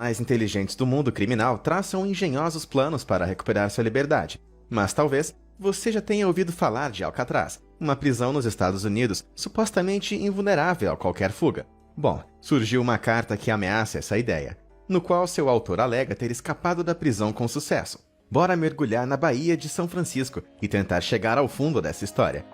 mais inteligentes do mundo criminal traçam engenhosos planos para recuperar sua liberdade. Mas talvez você já tenha ouvido falar de Alcatraz, uma prisão nos Estados Unidos supostamente invulnerável a qualquer fuga. Bom, surgiu uma carta que ameaça essa ideia, no qual seu autor alega ter escapado da prisão com sucesso. Bora mergulhar na Baía de São Francisco e tentar chegar ao fundo dessa história.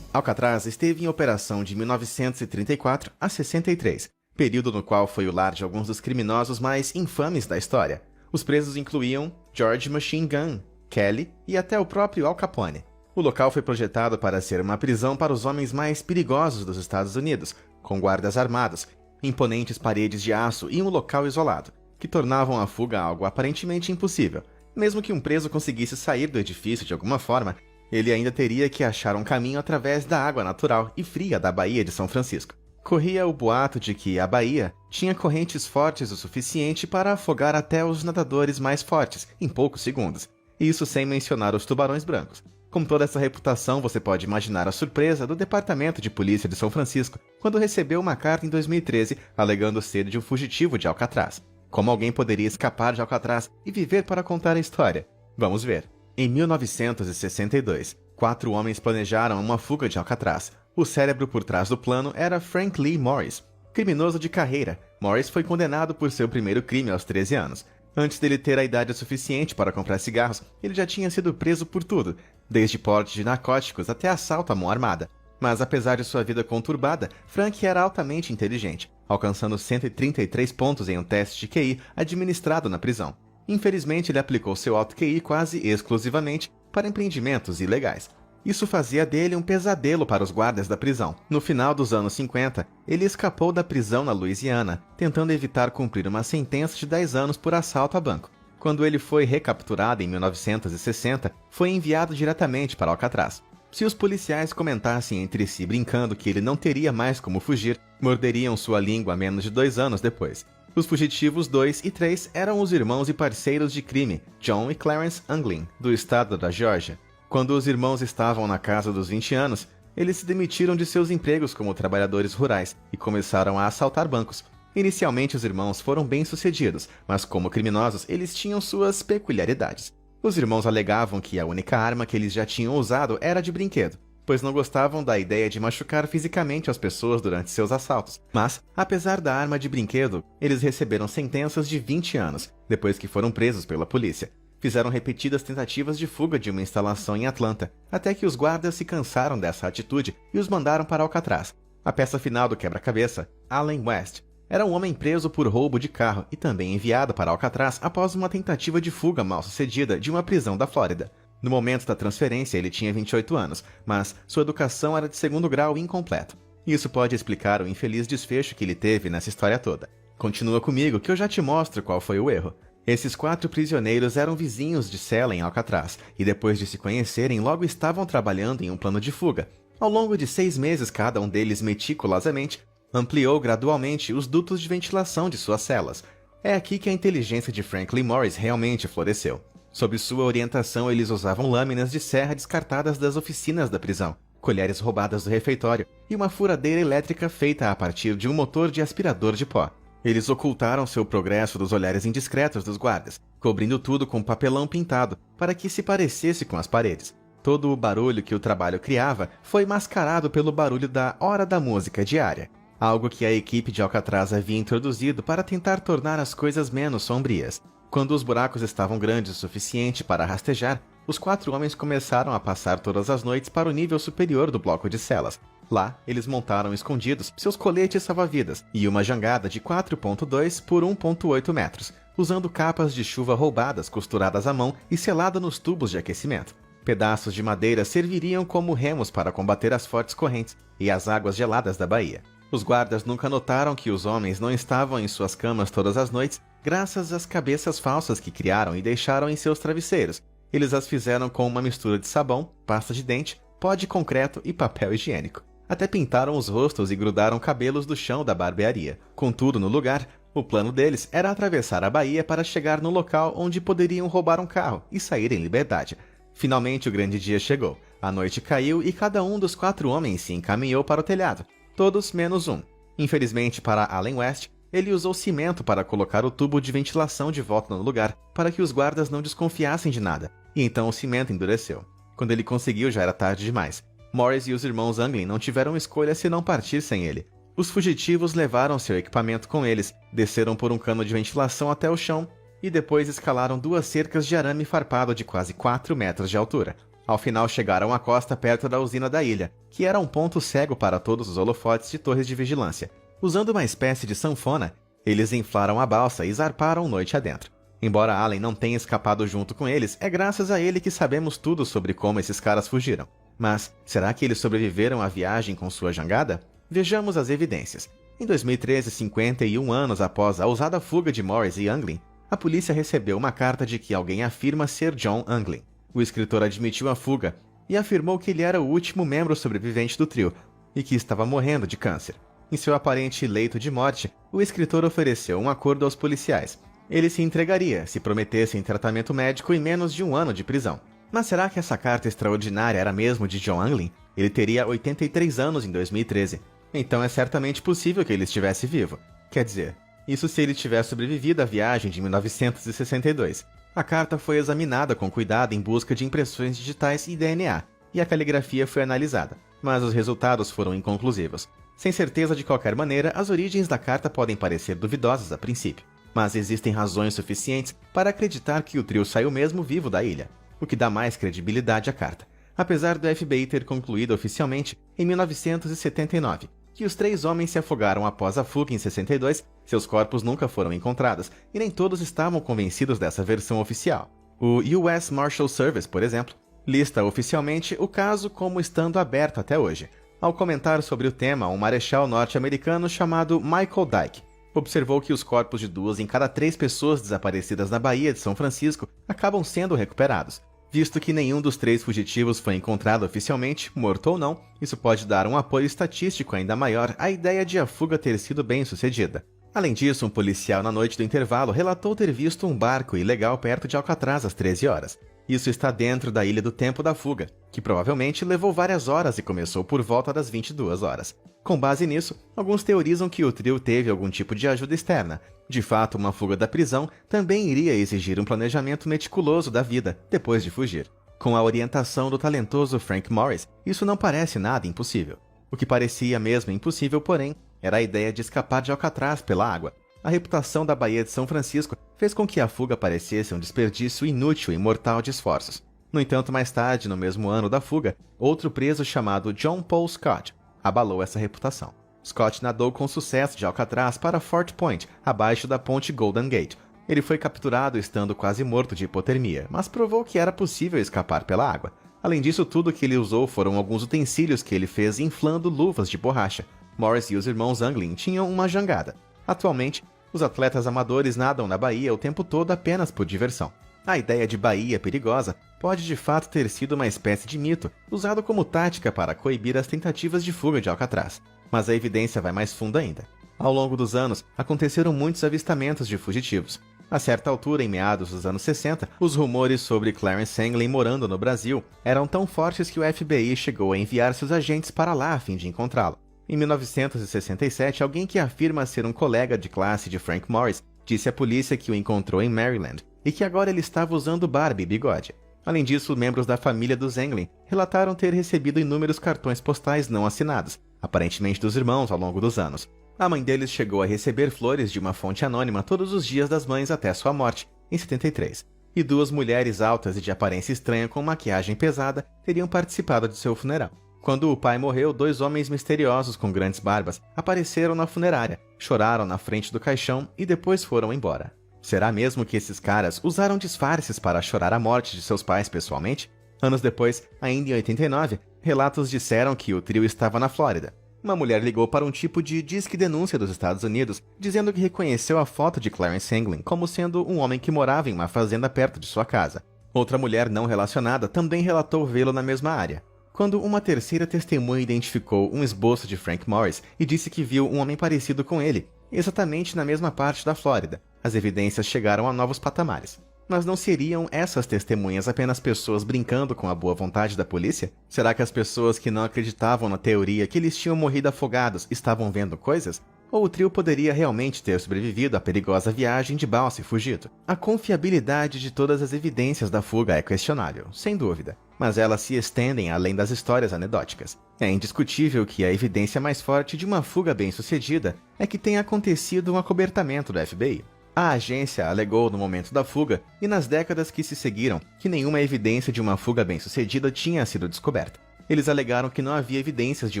Alcatraz esteve em operação de 1934 a 63, período no qual foi o lar de alguns dos criminosos mais infames da história. Os presos incluíam George Machine Gun, Kelly e até o próprio Al Capone. O local foi projetado para ser uma prisão para os homens mais perigosos dos Estados Unidos, com guardas armados, imponentes paredes de aço e um local isolado, que tornavam a fuga algo aparentemente impossível. Mesmo que um preso conseguisse sair do edifício de alguma forma, ele ainda teria que achar um caminho através da água natural e fria da Baía de São Francisco. Corria o boato de que a baía tinha correntes fortes o suficiente para afogar até os nadadores mais fortes em poucos segundos, isso sem mencionar os tubarões brancos. Com toda essa reputação, você pode imaginar a surpresa do Departamento de Polícia de São Francisco quando recebeu uma carta em 2013 alegando ser de um fugitivo de Alcatraz. Como alguém poderia escapar de Alcatraz e viver para contar a história? Vamos ver. Em 1962, 4 homens planejaram uma fuga de Alcatraz. O cérebro por trás do plano era Frank Lee Morris. Criminoso de carreira, Morris foi condenado por seu primeiro crime aos 13 anos. Antes dele ter a idade suficiente para comprar cigarros, ele já tinha sido preso por tudo, desde porte de narcóticos até assalto à mão armada. Mas apesar de sua vida conturbada, Frank era altamente inteligente, alcançando 133 pontos em um teste de QI administrado na prisão. Infelizmente, ele aplicou seu alto QI quase exclusivamente para empreendimentos ilegais. Isso fazia dele um pesadelo para os guardas da prisão. No final dos anos 50, ele escapou da prisão na Louisiana, tentando evitar cumprir uma sentença de 10 anos por assalto a banco. Quando ele foi recapturado em 1960, foi enviado diretamente para Alcatraz. Se os policiais comentassem entre si brincando que ele não teria mais como fugir, morderiam sua língua menos de 2 anos depois. Os fugitivos 2 e 3 eram os irmãos e parceiros de crime, John e Clarence Anglin, do estado da Geórgia. Quando os irmãos estavam na casa dos 20 anos, eles se demitiram de seus empregos como trabalhadores rurais e começaram a assaltar bancos. Inicialmente, os irmãos foram bem-sucedidos, mas como criminosos, eles tinham suas peculiaridades. Os irmãos alegavam que a única arma que eles já tinham usado era de brinquedo, pois não gostavam da ideia de machucar fisicamente as pessoas durante seus assaltos. Mas, apesar da arma de brinquedo, eles receberam sentenças de 20 anos, depois que foram presos pela polícia. Fizeram repetidas tentativas de fuga de uma instalação em Atlanta, até que os guardas se cansaram dessa atitude e os mandaram para Alcatraz. A peça final do quebra-cabeça, Allen West, era um homem preso por roubo de carro e também enviado para Alcatraz após uma tentativa de fuga mal-sucedida de uma prisão da Flórida. No momento da transferência, ele tinha 28 anos, mas sua educação era de 2º grau incompleto. Isso pode explicar o infeliz desfecho que ele teve nessa história toda. Continua comigo que eu já te mostro qual foi o erro. Esses 4 prisioneiros eram vizinhos de cela em Alcatraz, e depois de se conhecerem, logo estavam trabalhando em um plano de fuga. Ao longo de 6 meses, cada um deles meticulosamente ampliou gradualmente os dutos de ventilação de suas celas. É aqui que a inteligência de Frank Lee Morris realmente floresceu. Sob sua orientação, eles usavam lâminas de serra descartadas das oficinas da prisão, colheres roubadas do refeitório e uma furadeira elétrica feita a partir de um motor de aspirador de pó. Eles ocultaram seu progresso dos olhares indiscretos dos guardas, cobrindo tudo com papelão pintado para que se parecesse com as paredes. Todo o barulho que o trabalho criava foi mascarado pelo barulho da hora da música diária, algo que a equipe de Alcatraz havia introduzido para tentar tornar as coisas menos sombrias. Quando os buracos estavam grandes o suficiente para rastejar, os 4 homens começaram a passar todas as noites para o nível superior do bloco de celas. Lá, eles montaram escondidos seus coletes salva-vidas e uma jangada de 4,2 por 1,8 metros, usando capas de chuva roubadas costuradas à mão e seladas nos tubos de aquecimento. Pedaços de madeira serviriam como remos para combater as fortes correntes e as águas geladas da baía. Os guardas nunca notaram que os homens não estavam em suas camas todas as noites, graças às cabeças falsas que criaram e deixaram em seus travesseiros. Eles as fizeram com uma mistura de sabão, pasta de dente, pó de concreto e papel higiênico. Até pintaram os rostos e grudaram cabelos do chão da barbearia. Com tudo no lugar, o plano deles era atravessar a baía para chegar no local onde poderiam roubar um carro e sair em liberdade. Finalmente o grande dia chegou. A noite caiu e cada um dos 4 homens se encaminhou para o telhado. Todos menos um. Infelizmente para Allen West, ele usou cimento para colocar o tubo de ventilação de volta no lugar, para que os guardas não desconfiassem de nada, e então o cimento endureceu. Quando ele conseguiu, já era tarde demais. Morris e os irmãos Anglin não tiveram escolha senão partir sem ele. Os fugitivos levaram seu equipamento com eles, desceram por um cano de ventilação até o chão e depois escalaram 2 cercas de arame farpado de quase 4 metros de altura. Ao final chegaram à costa perto da usina da ilha, que era um ponto cego para todos os holofotes de torres de vigilância. Usando uma espécie de sanfona, eles inflaram a balsa e zarparam noite adentro. Embora Allen não tenha escapado junto com eles, é graças a ele que sabemos tudo sobre como esses caras fugiram. Mas, será que eles sobreviveram à viagem com sua jangada? Vejamos as evidências. Em 2013, 51 anos após a ousada fuga de Morris e Anglin, a polícia recebeu uma carta de que alguém afirma ser John Anglin. O escritor admitiu a fuga e afirmou que ele era o último membro sobrevivente do trio e que estava morrendo de câncer. Em seu aparente leito de morte, o escritor ofereceu um acordo aos policiais. Ele se entregaria se prometessem tratamento médico e menos de 1 ano de prisão. Mas será que essa carta extraordinária era mesmo de John Anglin? Ele teria 83 anos em 2013. Então é certamente possível que ele estivesse vivo. Quer dizer, isso se ele tivesse sobrevivido à viagem de 1962. A carta foi examinada com cuidado em busca de impressões digitais e DNA, e a caligrafia foi analisada, mas os resultados foram inconclusivos. Sem certeza de qualquer maneira, as origens da carta podem parecer duvidosas a princípio, mas existem razões suficientes para acreditar que o trio saiu mesmo vivo da ilha, o que dá mais credibilidade à carta. Apesar do FBI ter concluído oficialmente, em 1979, que os 3 homens se afogaram após a fuga em 62, seus corpos nunca foram encontrados, e nem todos estavam convencidos dessa versão oficial. O US Marshal Service, por exemplo, lista oficialmente o caso como estando aberto até hoje. Ao comentar sobre o tema, um marechal norte-americano chamado Michael Dyke observou que os corpos de 2 em cada 3 pessoas desaparecidas na Baía de São Francisco acabam sendo recuperados. Visto que nenhum dos 3 fugitivos foi encontrado oficialmente, morto ou não, isso pode dar um apoio estatístico ainda maior à ideia de a fuga ter sido bem sucedida. Além disso, um policial na noite do intervalo relatou ter visto um barco ilegal perto de Alcatraz às 13 horas. Isso está dentro da Ilha do Tempo da Fuga, que provavelmente levou várias horas e começou por volta das 22 horas. Com base nisso, alguns teorizam que o trio teve algum tipo de ajuda externa. De fato, uma fuga da prisão também iria exigir um planejamento meticuloso da vida depois de fugir. Com a orientação do talentoso Frank Morris, isso não parece nada impossível. O que parecia mesmo impossível, porém, era a ideia de escapar de Alcatraz pela água. A reputação da Baía de São Francisco fez com que a fuga parecesse um desperdício inútil e mortal de esforços. No entanto, mais tarde, no mesmo ano da fuga, outro preso chamado John Paul Scott abalou essa reputação. Scott nadou com sucesso de Alcatraz para Fort Point, abaixo da ponte Golden Gate. Ele foi capturado estando quase morto de hipotermia, mas provou que era possível escapar pela água. Além disso, tudo que ele usou foram alguns utensílios que ele fez inflando luvas de borracha. Morris e os irmãos Anglin tinham uma jangada. Atualmente, os atletas amadores nadam na baía o tempo todo apenas por diversão. A ideia de baía perigosa pode de fato ter sido uma espécie de mito, usado como tática para coibir as tentativas de fuga de Alcatraz. Mas a evidência vai mais fundo ainda. Ao longo dos anos, aconteceram muitos avistamentos de fugitivos. A certa altura, em meados dos anos 60, os rumores sobre Clarence Anglin morando no Brasil eram tão fortes que o FBI chegou a enviar seus agentes para lá a fim de encontrá-lo. Em 1967, alguém que afirma ser um colega de classe de Frank Morris disse à polícia que o encontrou em Maryland e que agora ele estava usando barba e bigode. Além disso, membros da família dos Anglin relataram ter recebido inúmeros cartões postais não assinados, aparentemente dos irmãos ao longo dos anos. A mãe deles chegou a receber flores de uma fonte anônima todos os dias das mães até sua morte, em 73. E 2 mulheres altas e de aparência estranha com maquiagem pesada teriam participado de seu funeral. Quando o pai morreu, 2 homens misteriosos com grandes barbas apareceram na funerária, choraram na frente do caixão e depois foram embora. Será mesmo que esses caras usaram disfarces para chorar a morte de seus pais pessoalmente? Anos depois, ainda em 89, relatos disseram que o trio estava na Flórida. Uma mulher ligou para um tipo de disque denúncia dos Estados Unidos, dizendo que reconheceu a foto de Clarence Anglin como sendo um homem que morava em uma fazenda perto de sua casa. Outra mulher não relacionada também relatou vê-lo na mesma área. Quando uma terceira testemunha identificou um esboço de Frank Morris e disse que viu um homem parecido com ele, exatamente na mesma parte da Flórida, as evidências chegaram a novos patamares. Mas não seriam essas testemunhas apenas pessoas brincando com a boa vontade da polícia? Será que as pessoas que não acreditavam na teoria que eles tinham morrido afogados estavam vendo coisas? Ou o trio poderia realmente ter sobrevivido à perigosa viagem de balsa e fugido? A confiabilidade de todas as evidências da fuga é questionável, sem dúvida, mas elas se estendem além das histórias anedóticas. É indiscutível que a evidência mais forte de uma fuga bem-sucedida é que tenha acontecido um acobertamento do FBI. A agência alegou no momento da fuga e nas décadas que se seguiram que nenhuma evidência de uma fuga bem-sucedida tinha sido descoberta. Eles alegaram que não havia evidências de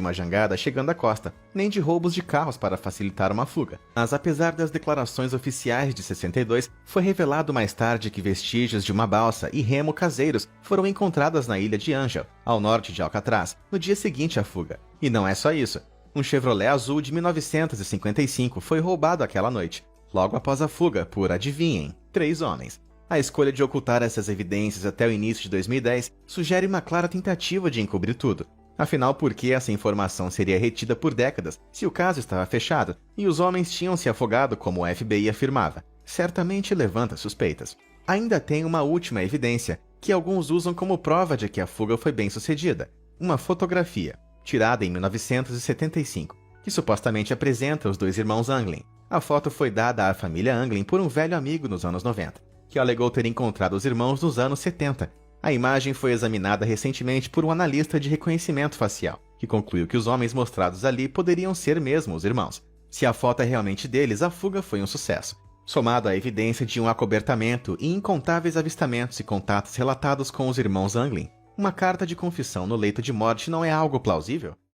uma jangada chegando à costa, nem de roubos de carros para facilitar uma fuga. Mas apesar das declarações oficiais de 62, foi revelado mais tarde que vestígios de uma balsa e remo caseiros foram encontradas na ilha de Angel, ao norte de Alcatraz, no dia seguinte à fuga. E não é só isso. Um Chevrolet azul de 1955 foi roubado aquela noite, logo após a fuga por, adivinhem, 3 homens. A escolha de ocultar essas evidências até o início de 2010 sugere uma clara tentativa de encobrir tudo. Afinal, por que essa informação seria retida por décadas se o caso estava fechado e os homens tinham se afogado como o FBI afirmava? Certamente levanta suspeitas. Ainda tem uma última evidência, que alguns usam como prova de que a fuga foi bem sucedida. Uma fotografia, tirada em 1975, que supostamente apresenta os 2 irmãos Anglin. A foto foi dada à família Anglin por um velho amigo nos anos 90, que alegou ter encontrado os irmãos nos anos 70. A imagem foi examinada recentemente por um analista de reconhecimento facial, que concluiu que os homens mostrados ali poderiam ser mesmo os irmãos. Se a foto é realmente deles, a fuga foi um sucesso. Somado à evidência de um acobertamento e incontáveis avistamentos e contatos relatados com os irmãos Anglin, uma carta de confissão no leito de morte não é algo plausível?